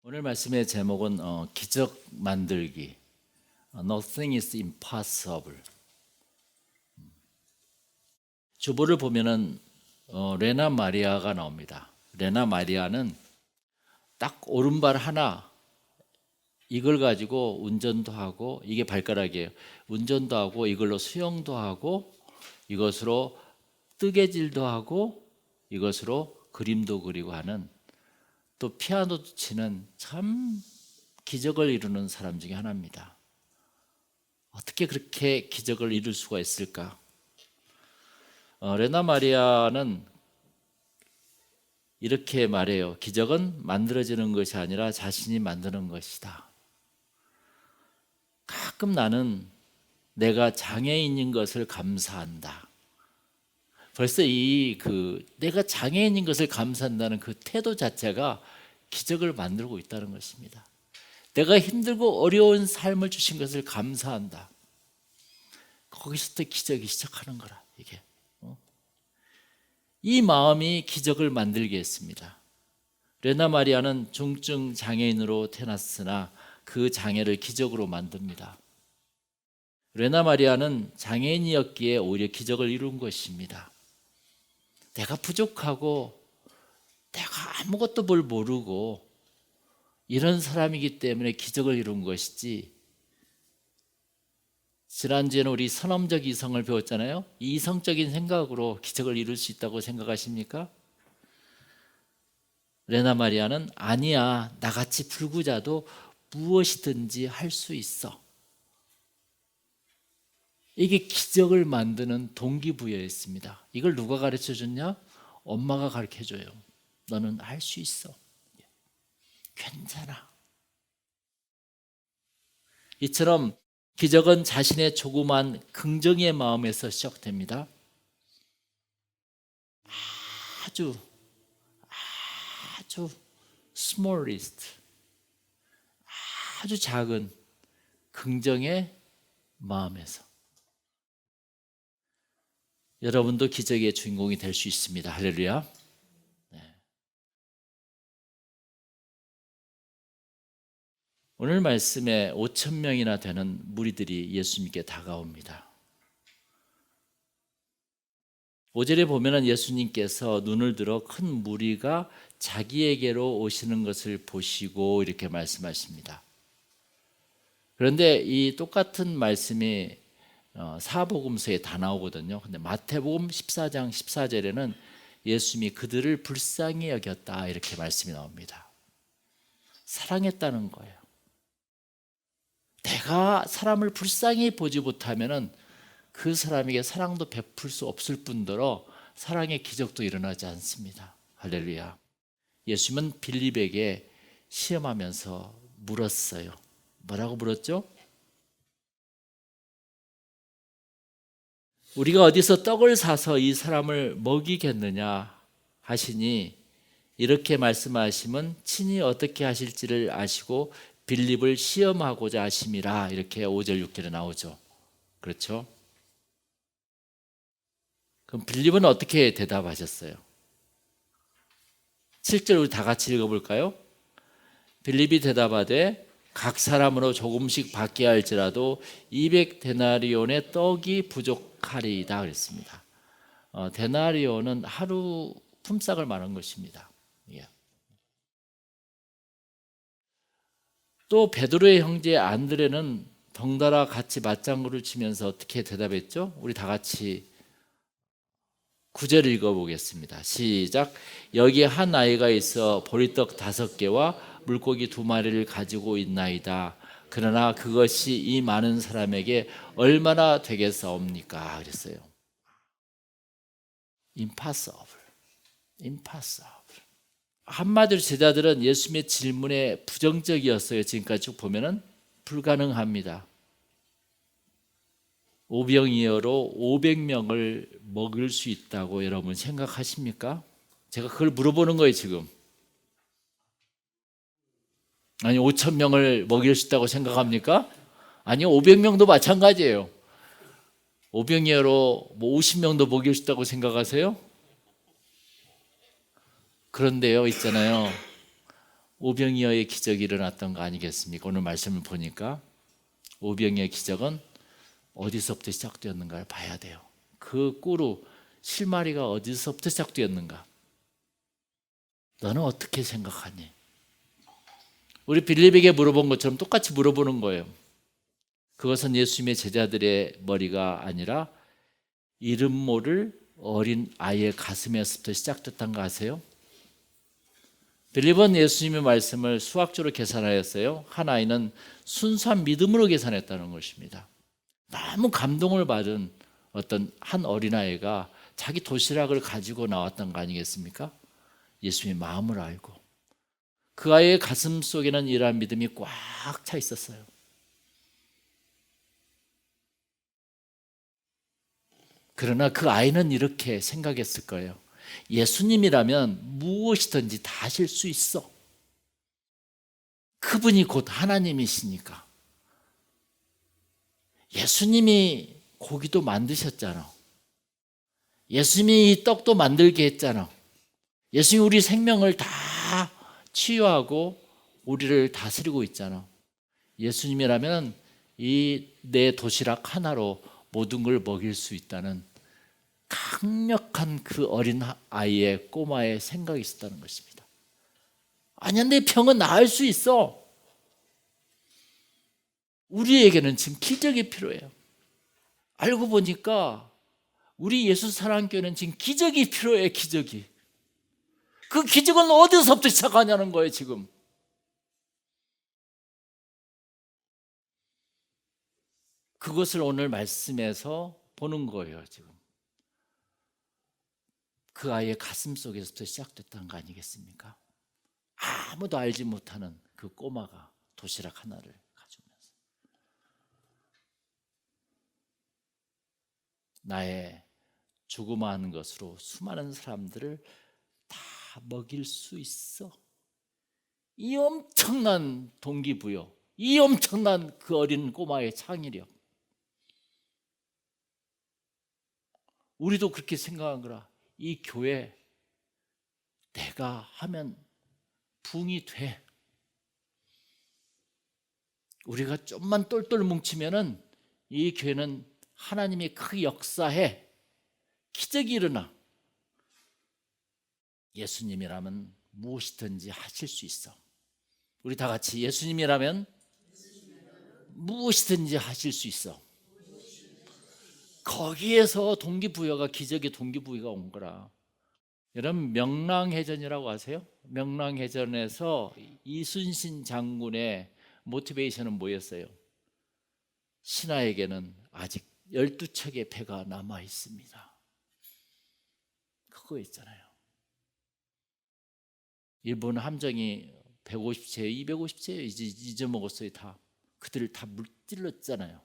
오늘 말씀의 제목은 기적 만들기. Nothing is impossible. 주보를 보면은 레나 마리아가 나옵니다. 레나 마리아는 딱 오른발 하나 이걸 가지고 운전도 하고, 이게 발가락이에요. 운전도 하고 이걸로 수영도 하고 이것으로 뜨개질도 하고 이것으로 그림도 그리고 하는, 또 피아노도 치는 참 기적을 이루는 사람 중에 하나입니다. 어떻게 그렇게 기적을 이룰 수가 있을까? 레나 마리아는 이렇게 말해요. 기적은 만들어지는 것이 아니라 자신이 만드는 것이다. 가끔 나는 내가 장애인인 것을 감사한다. 벌써 내가 장애인인 것을 감사한다는 그 태도 자체가 기적을 만들고 있다는 것입니다. 내가 힘들고 어려운 삶을 주신 것을 감사한다. 거기서부터 기적이 시작하는 거라, 이게. 이 마음이 기적을 만들게 했습니다. 레나 마리아는 중증 장애인으로 태어났으나 그 장애를 기적으로 만듭니다. 레나 마리아는 장애인이었기에 오히려 기적을 이룬 것입니다. 내가 부족하고 내가 아무것도 뭘 모르고 이런 사람이기 때문에 기적을 이룬 것이지, 지난주에는 우리 선험적 이성을 배웠잖아요. 이 이성적인 생각으로 기적을 이룰 수 있다고 생각하십니까? 레나 마리아는 아니야, 나같이 불구자도 무엇이든지 할 수 있어. 이게 기적을 만드는 동기부여였습니다. 이걸 누가 가르쳐 줬냐? 엄마가 가르쳐 줘요. 너는 할 수 있어. 괜찮아. 이처럼 기적은 자신의 조그만 긍정의 마음에서 시작됩니다. 아주 smallest, 아주 작은 긍정의 마음에서 여러분도 기적의 주인공이 될 수 있습니다. 할렐루야. 네. 오늘 말씀에 5,000명이나 되는 무리들이 예수님께 다가옵니다. 5절에 보면은 예수님께서 눈을 들어 큰 무리가 자기에게로 오시는 것을 보시고 이렇게 말씀하십니다. 그런데 이 똑같은 말씀이 사복음서에 다 나오거든요. 근데 마태복음 14장 14절에는 예수님이 그들을 불쌍히 여겼다 이렇게 말씀이 나옵니다. 사랑했다는 거예요. 내가 사람을 불쌍히 보지 못하면은 그 사람에게 사랑도 베풀 수 없을 뿐더러 사랑의 기적도 일어나지 않습니다. 할렐루야. 예수님은 빌립에게 시험하면서 물었어요. 뭐라고 물었죠? 우리가 어디서 떡을 사서 이 사람을 먹이겠느냐 하시니, 이렇게 말씀하시면 친히 어떻게 하실지를 아시고 빌립을 시험하고자 하심이라, 이렇게 5절 6절에 나오죠. 그렇죠? 그럼 빌립은 어떻게 대답하셨어요? 7절 우리 다 같이 읽어볼까요? 빌립이 대답하되 각 사람으로 조금씩 받게 할지라도 200데나리온의 떡이 부족하리이다 그랬습니다. 데나리온은 하루 품삯을 말한 것입니다. 예. 또 베드로의 형제 안드레는 덩달아 같이 맞장구를 치면서 어떻게 대답했죠? 우리 다 같이 9절 읽어보겠습니다. 시작. 여기 한 아이가 있어 보리떡 5개와 물고기 2마리를 가지고 있나이다. 그러나 그것이 이 많은 사람에게 얼마나 되겠사옵니까? 그랬어요. Impossible. 한마디로 제자들은 예수님의 질문에 부정적이었어요. 지금까지 쭉 보면은 불가능합니다. 오병이어로 500명을 먹을 수 있다고 여러분 생각하십니까? 제가 그걸 물어보는 거예요, 지금. 아니, 5,000명을 먹일 수 있다고 생각합니까? 아니, 500명도 마찬가지예요. 오병이어로 50명도 먹일 수 있다고 생각하세요? 그런데요, 있잖아요. 오병이어의 기적이 일어났던 거 아니겠습니까? 오늘 말씀을 보니까 오병이어의 기적은 어디서부터 시작되었는가를 봐야 돼요. 그 꿀우 실마리가 어디서부터 시작되었는가? 너는 어떻게 생각하니? 우리 빌립에게 물어본 것처럼 똑같이 물어보는 거예요. 그것은 예수님의 제자들의 머리가 아니라 이름 모를 어린 아이의 가슴에서부터 시작됐다는 거 아세요? 빌립은 예수님의 말씀을 수학적으로 계산하였어요. 한 아이는 순수한 믿음으로 계산했다는 것입니다. 너무 감동을 받은 어떤 한 어린아이가 자기 도시락을 가지고 나왔던 거 아니겠습니까? 예수님의 마음을 알고 그 아이의 가슴 속에는 이러한 믿음이 꽉 차 있었어요. 그러나 그 아이는 이렇게 생각했을 거예요. 예수님이라면 무엇이든지 다 하실 수 있어. 그분이 곧 하나님이시니까. 예수님이 고기도 만드셨잖아. 예수님이 이 떡도 만들게 했잖아. 예수님이 우리 생명을 다 치유하고 우리를 다스리고 있잖아. 예수님이라면 이 내 도시락 하나로 모든 걸 먹일 수 있다는 강력한 그 어린 아이의 꼬마의 생각이 있었다는 것입니다. 아니야, 내 병은 나을 수 있어. 우리에게는 지금 기적이 필요해요. 알고 보니까 우리 예수 사랑교회는 지금 기적이 필요해요. 기적이. 그 기적은 어디서부터 시작하냐는 거예요. 지금 그것을 오늘 말씀에서 보는 거예요. 지금 그 아이의 가슴 속에서부터 시작됐다는 거 아니겠습니까? 아무도 알지 못하는 그 꼬마가 도시락 하나를 가져오면서 나의 조그마한 것으로 수많은 사람들을 다 먹일 수 있어. 이 엄청난 동기부여, 이 엄청난 그 어린 꼬마의 창의력. 우리도 그렇게 생각한 거라. 이 교회 내가 하면 부흥이 돼. 우리가 좀만 똘똘 뭉치면은 이 교회는 하나님이 크게 역사해. 기적이 일어나. 예수님이라면 무엇이든지 하실 수 있어. 우리 다 같이 예수님이라면 무엇이든지 하실 수 있어. 거기에서 동기부여가 기적의 동기부여가 온 거라. 여러분 명랑해전이라고 아세요? 명랑해전에서 이순신 장군의 모티베이션은 뭐였어요? 신하에게는 아직 12척의 배가 남아 있습니다. 그거 있잖아요. 일본 함정이 150채, 250채 잊어먹었어요. 다. 그들을 다 물질렀잖아요.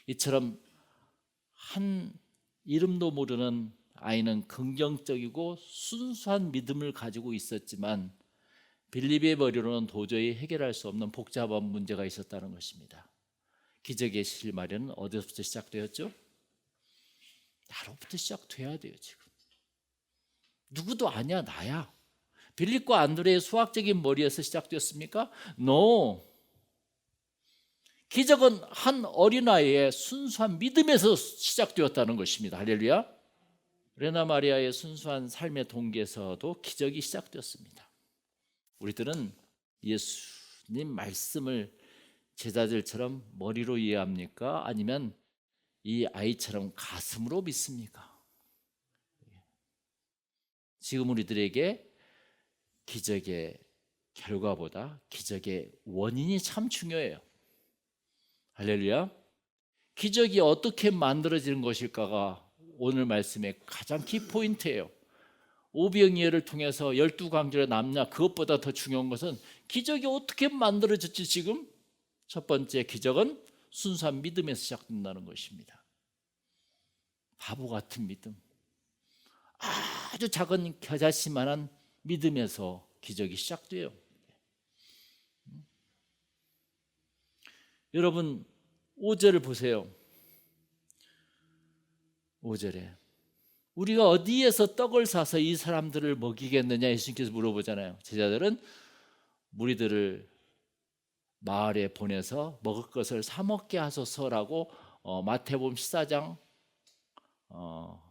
이처럼 한 이름도 모르는 아이는 긍정적이고 순수한 믿음을 가지고 있었지만 빌립의 머리로는 도저히 해결할 수 없는 복잡한 문제가 있었다는 것입니다. 기적의 실마리는 어디서부터 시작되었죠? 나로부터 시작돼야 돼요. 지금 누구도 아니야, 나야. 빌립과 안드레의 수학적인 머리에서 시작되었습니까? No. 기적은 한 어린아이의 순수한 믿음에서 시작되었다는 것입니다. 할렐루야. 레나 마리아의 순수한 삶의 동기에서도 기적이 시작되었습니다. 우리들은 예수님 말씀을 제자들처럼 머리로 이해합니까? 아니면 이 아이처럼 가슴으로 믿습니까? 지금 우리들에게 기적의 결과보다 기적의 원인이 참 중요해요. 할렐루야. 기적이 어떻게 만들어지는 것일까가 오늘 말씀의 가장 키포인트예요. 오병이어를 통해서 12강제로 남냐, 그것보다 더 중요한 것은 기적이 어떻게 만들어졌지. 지금 첫 번째 기적은 순수한 믿음에서 시작된다는 것입니다. 바보 같은 믿음, 아주 작은 겨자씨만한 믿음에서 기적이 시작돼요. 여러분 5절을 보세요. 5절에 우리가 어디에서 떡을 사서 이 사람들을 먹이겠느냐 예수님께서 물어보잖아요. 제자들은 무리들을 마을에 보내서 먹을 것을 사 먹게 하소서라고 마태복음 14장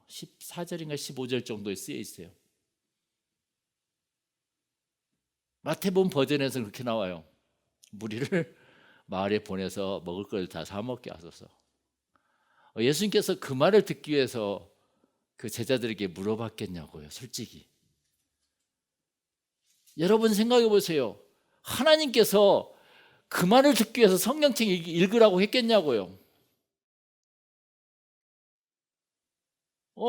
14절인가 15절 정도에 쓰여 있어요. 마태복음 버전에서는 그렇게 나와요. 무리를 마을에 보내서 먹을 걸 다 사 먹게 하소서. 예수님께서 그 말을 듣기 위해서 그 제자들에게 물어봤겠냐고요. 솔직히 여러분 생각해 보세요. 하나님께서 그 말을 듣기 위해서 성경책 읽으라고 했겠냐고요.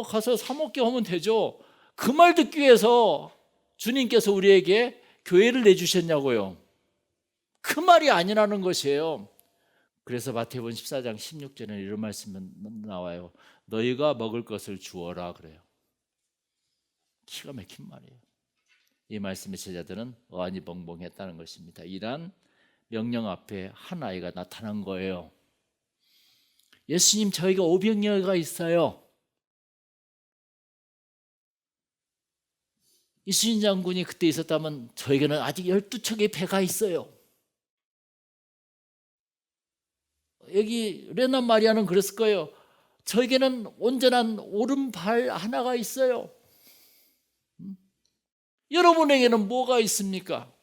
가서 사 먹게 하면 되죠. 그 말 듣기 위해서 주님께서 우리에게 교회를 내주셨냐고요. 그 말이 아니라는 것이에요. 그래서 마태복음 14장 16절에 이런 말씀이 나와요. 너희가 먹을 것을 주어라 그래요. 기가 막힌 말이에요. 이 말씀의 제자들은 어안이 벙벙했다는 것입니다. 이란 명령 앞에 한 아이가 나타난 거예요. 예수님, 저희가 오병이어가 있어요. 이순신 장군이 그때 있었다면 저에게는 아직 12척의 배가 있어요. 여기 레나 마리아는 그랬을 거예요. 저에게는 온전한 오른발 하나가 있어요. 여러분에게는 뭐가 있습니까?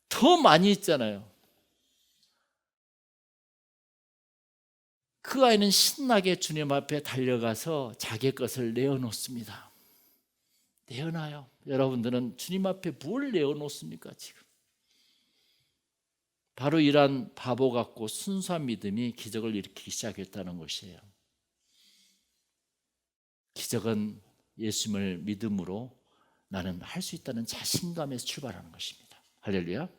더 많이 있잖아요. 그 아이는 신나게 주님 앞에 달려가서 자기의 것을 내어놓습니다. 내어놔요. 여러분들은 주님 앞에 뭘 내어놓습니까 지금? 바로 이러한 바보 같고 순수한 믿음이 기적을 일으키기 시작했다는 것이에요. 기적은 예수님을 믿음으로 나는 할 수 있다는 자신감에서 출발하는 것입니다. 할렐루야.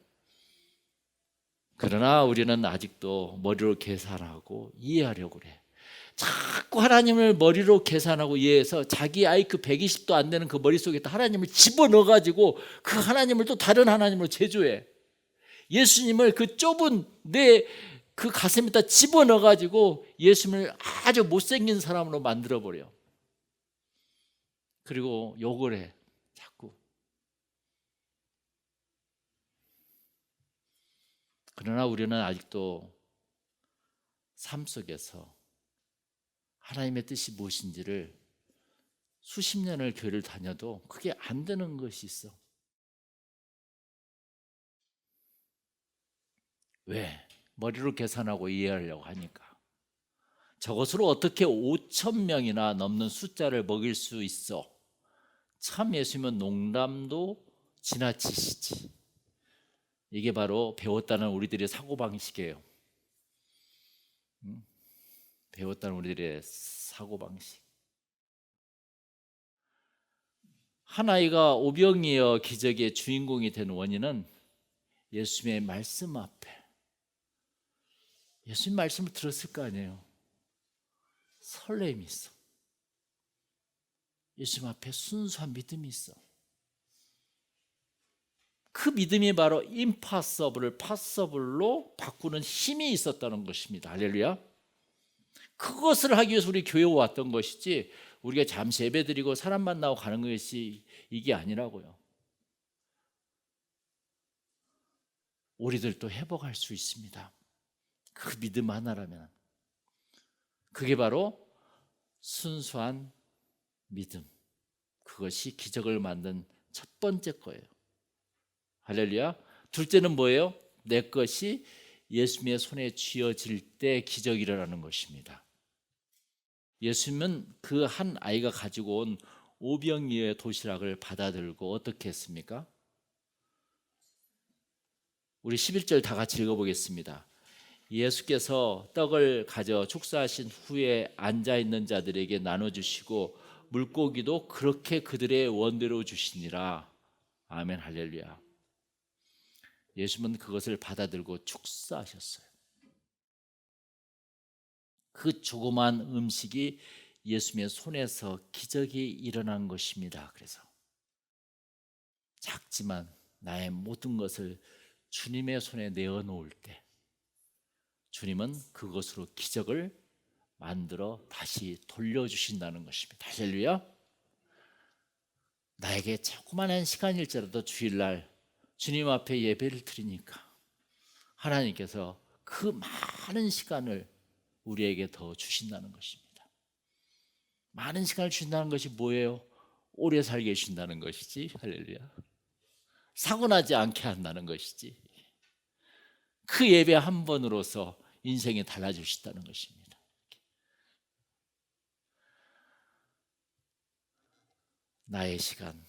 그러나 우리는 아직도 머리로 계산하고 이해하려고 그래. 자꾸 하나님을 머리로 계산하고 이해해서 자기 IQ 120도 안 되는 그 머릿속에 하나님을 집어넣어가지고 그 하나님을 또 다른 하나님으로 제조해. 예수님을 그 좁은 내 그 가슴에다 집어넣어가지고 예수님을 아주 못생긴 사람으로 만들어버려. 그리고 욕을 해. 자꾸. 그러나 우리는 아직도 삶 속에서 하나님의 뜻이 무엇인지를 수십 년을 교회를 다녀도 그게 안 되는 것이 있어. 왜? 머리로 계산하고 이해하려고 하니까. 저것으로 어떻게 5천 명이나 넘는 숫자를 먹일 수 있어? 참 예수님은 농담도 지나치시지. 이게 바로 배웠다는 우리들의 사고방식이에요. 배웠다는 우리들의 사고방식. 한 아이가 오병이어 기적의 주인공이 된 원인은 예수님의 말씀 앞에, 예수님 말씀을 들었을 거 아니에요. 설렘이 있어. 예수님 앞에 순수한 믿음이 있어. 그 믿음이 바로 impossible을 possible로 바꾸는 힘이 있었다는 것입니다. 할렐루야. 그것을 하기 위해서 우리 교회에 왔던 것이지 우리가 잠시 예배드리고 사람 만나고 가는 것이 이게 아니라고요. 우리들도 회복할 수 있습니다. 그 믿음 하나라면. 그게 바로 순수한 믿음. 그것이 기적을 만든 첫 번째 거예요. 할렐루야. 둘째는 뭐예요? 내 것이 예수님의 손에 쥐어질 때 기적이 일어나는 것입니다. 예수님은 그 한 아이가 가지고 온 오병이어의 도시락을 받아들고 어떻게 했습니까? 우리 11절 다 같이 읽어보겠습니다. 예수께서 떡을 가져 축사하신 후에 앉아있는 자들에게 나눠주시고 물고기도 그렇게 그들의 원대로 주시니라. 아멘. 할렐루야. 예수님은 그것을 받아들고 축사하셨어요. 그 조그만 음식이 예수님의 손에서 기적이 일어난 것입니다. 그래서 작지만 나의 모든 것을 주님의 손에 내어놓을 때 주님은 그것으로 기적을 만들어 다시 돌려주신다는 것입니다. 할렐루야. 나에게 조그마한 시간일지라도 주일날 주님 앞에 예배를 드리니까 하나님께서 그 많은 시간을 우리에게 더 주신다는 것입니다. 많은 시간을 주신다는 것이 뭐예요? 오래 살게 해준다는 것이지. 할렐루야. 사고 나지 않게 한다는 것이지. 그 예배 한 번으로서 인생이 달라질 수 있다는 것입니다. 나의 시간,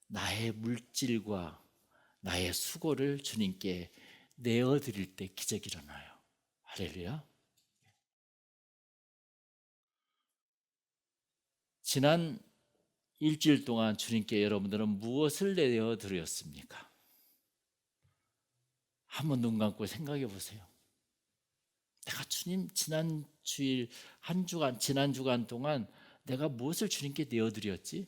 나의 물질과 나의 수고를 주님께 내어드릴 때 기적이 일어나요. 할렐루야. 지난 일주일 동안 주님께 여러분들은 무엇을 내어드렸습니까? 한번 눈 감고 생각해 보세요. 내가 주님 지난 주일 한 주간 지난 주간 동안 내가 무엇을 주님께 내어드렸지?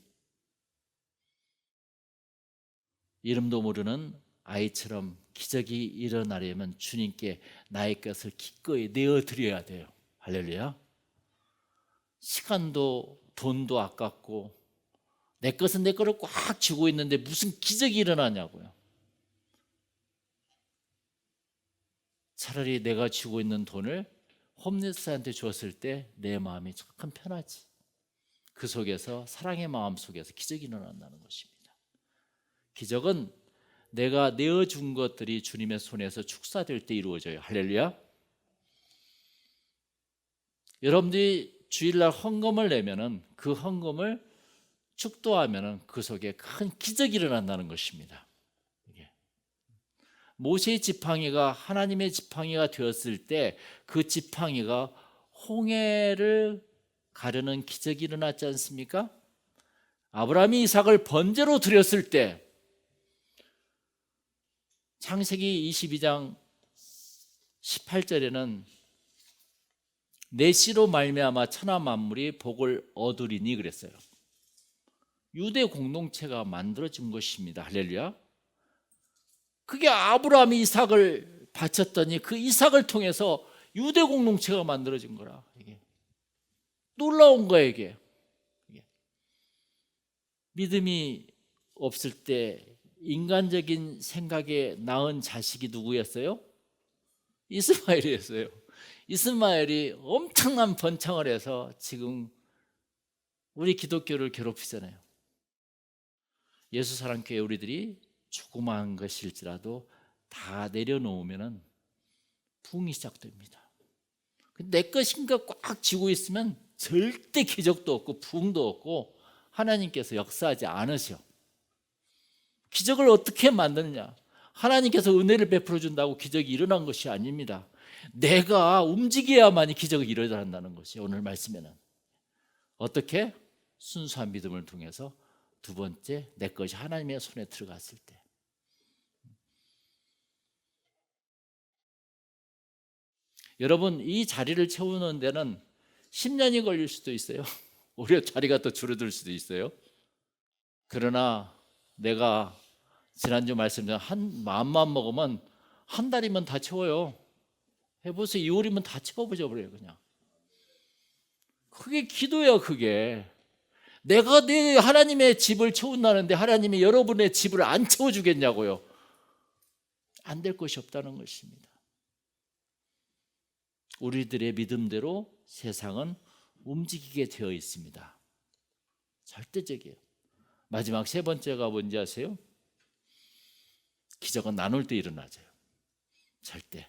이름도 모르는 아이처럼 기적이 일어나려면 주님께 나의 것을 기꺼이 내어드려야 돼요. 할렐루야. 시간도 돈도 아깝고 내 것은 내 거를 꽉 쥐고 있는데 무슨 기적이 일어나냐고요. 차라리 내가 쥐고 있는 돈을 홈리스한테 주었을 때 내 마음이 참 편하지. 그 속에서 사랑의 마음 속에서 기적이 일어난다는 것입니다. 기적은 내가 내어준 것들이 주님의 손에서 축사될 때 이루어져요. 할렐루야. 여러분들이 주일날 헌금을 내면은 그 헌금을 축도하면은 그 속에 큰 기적이 일어난다는 것입니다. 모세의 지팡이가 하나님의 지팡이가 되었을 때 그 지팡이가 홍해를 가르는 기적이 일어났지 않습니까? 아브라함이 이삭을 번제로 드렸을 때 창세기 22장 18절에는 내 씨로 말미암아 천하 만물이 복을 얻으리니 그랬어요. 유대 공동체가 만들어진 것입니다. 할렐루야. 그게 아브라함이 이삭을 바쳤더니 그 이삭을 통해서 유대 공동체가 만들어진 거라. 이게 놀라운 거예요. 이게 믿음이 없을 때 인간적인 생각에 낳은 자식이 누구였어요? 이스마엘이었어요. 이스마엘이 엄청난 번창을 해서 지금 우리 기독교를 괴롭히잖아요. 예수사랑교회 우리들이 조그마한 것일지라도 다 내려놓으면 부흥이 시작됩니다. 내 것인가 꽉 쥐고 있으면 절대 기적도 없고 부흥도 없고 하나님께서 역사하지 않으셔. 기적을 어떻게 만드느냐? 하나님께서 은혜를 베풀어 준다고 기적이 일어난 것이 아닙니다. 내가 움직여야만이 기적이 일어난다는 것이 오늘 말씀에는. 어떻게? 순수한 믿음을 통해서 두 번째, 내 것이 하나님의 손에 들어갔을 때. 여러분, 이 자리를 채우는 데는 10년이 걸릴 수도 있어요. 오히려 자리가 더 줄어들 수도 있어요. 그러나 내가 지난주 말씀대로 한 마음만 먹으면 한 달이면 다 채워요. 해보세요. 2월이면 다 채워버려요. 그냥. 그게 기도야. 그게 내가 내 하나님의 집을 채운다는데 하나님이 여러분의 집을 안 채워주겠냐고요. 안 될 것이 없다는 것입니다. 우리들의 믿음대로 세상은 움직이게 되어 있습니다. 절대적이에요. 마지막 세 번째가 뭔지 아세요? 기적은 나눌 때 일어나죠. 절대.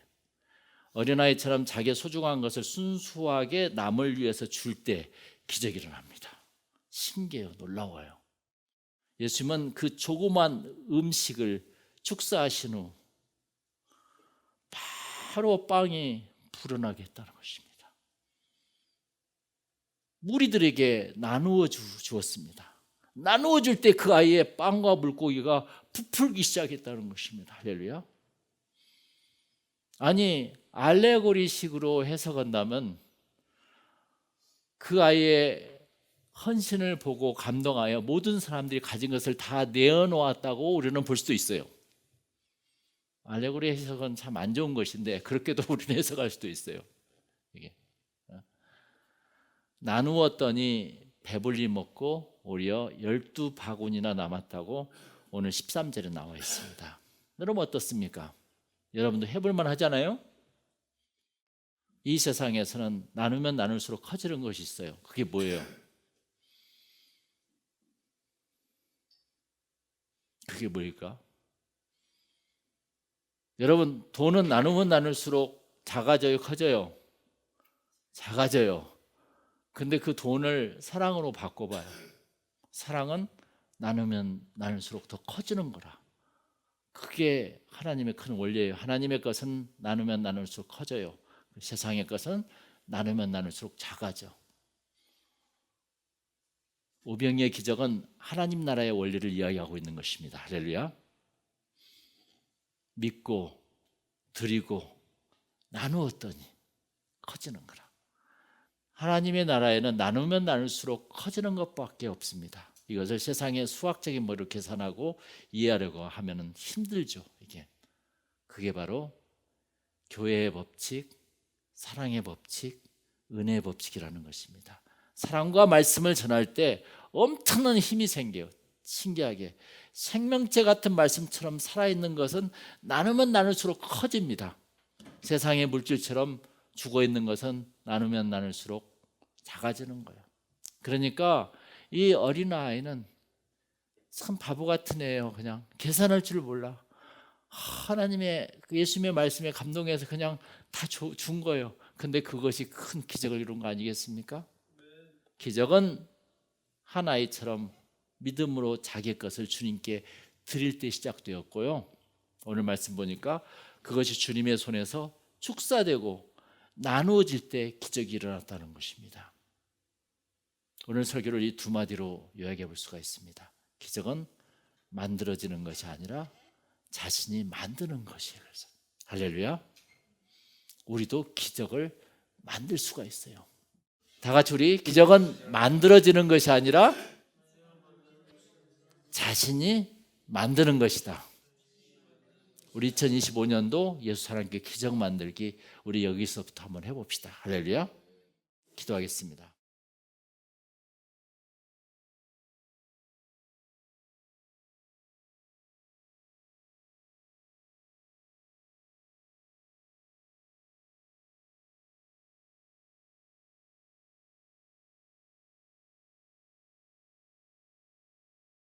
어린아이처럼 자기의 소중한 것을 순수하게 남을 위해서 줄 때 기적이 일어납니다. 신기해요. 놀라워요. 예수님은 그 조그만 음식을 축사하신 후 바로 빵이 불어나게 했다는 것입니다. 무리들에게 나누어 주었습니다. 나누어 줄 때 그 아이의 빵과 물고기가 부풀기 시작했다는 것입니다. 할렐루야. 아니, 알레고리식으로 해석한다면 그 아이의 헌신을 보고 감동하여 모든 사람들이 가진 것을 다 내어놓았다고 우리는 볼 수도 있어요. 알레고리 해석은 참 안 좋은 것인데 그렇게도 우리는 해석할 수도 있어요. 이게 나누었더니 배불리 먹고 오히려 12바구니나 남았다고 오늘 13절에 나와 있습니다. 여러분 어떻습니까? 여러분도 해볼만 하잖아요? 이 세상에서는 나누면 나눌수록 커지는 것이 있어요. 그게 뭐예요? 그게 뭘까? 여러분, 돈은 나누면 나눌수록 작아져요, 커져요? 작아져요. 근데 그 돈을 사랑으로 바꿔봐요. 사랑은 나누면 나눌수록 더 커지는 거라. 그게 하나님의 큰 원리예요. 하나님의 것은 나누면 나눌수록 커져요. 세상의 것은 나누면 나눌수록 작아져. 오병이의 기적은 하나님 나라의 원리를 이야기하고 있는 것입니다. 할렐루야. 믿고 드리고 나누었더니 커지는 거라. 하나님의 나라에는 나누면 나눌수록 커지는 것밖에 없습니다. 이것을 세상의 수학적인 머리로 계산하고 이해하려고 하면 힘들죠. 그게 바로 교회의 법칙, 사랑의 법칙, 은혜의 법칙이라는 것입니다. 사랑과 말씀을 전할 때 엄청난 힘이 생겨요. 신기하게 생명체 같은 말씀처럼 살아있는 것은 나누면 나눌수록 커집니다. 세상의 물질처럼 죽어있는 것은 나누면 나눌수록 작아지는 거예요. 그러니까 이 어린아이는 참 바보 같은 애예요. 그냥 계산할 줄 몰라. 하나님의 예수님의 말씀에 감동해서 그냥 다 준 거예요. 근데 그것이 큰 기적을 이룬 거 아니겠습니까? 기적은 한 아이처럼 믿음으로 자기의 것을 주님께 드릴 때 시작되었고요. 오늘 말씀 보니까 그것이 주님의 손에서 축사되고 나누어질 때 기적이 일어났다는 것입니다. 오늘 설교를 이 두 마디로 요약해 볼 수가 있습니다. 기적은 만들어지는 것이 아니라 자신이 만드는 것이에요. 그래서 할렐루야. 우리도 기적을 만들 수가 있어요. 다 같이 우리 기적은 만들어지는 것이 아니라 자신이 만드는 것이다. 우리 2025년도 예수 사랑교회 기적 만들기 우리 여기서부터 한번 해봅시다. 할렐루야. 기도하겠습니다.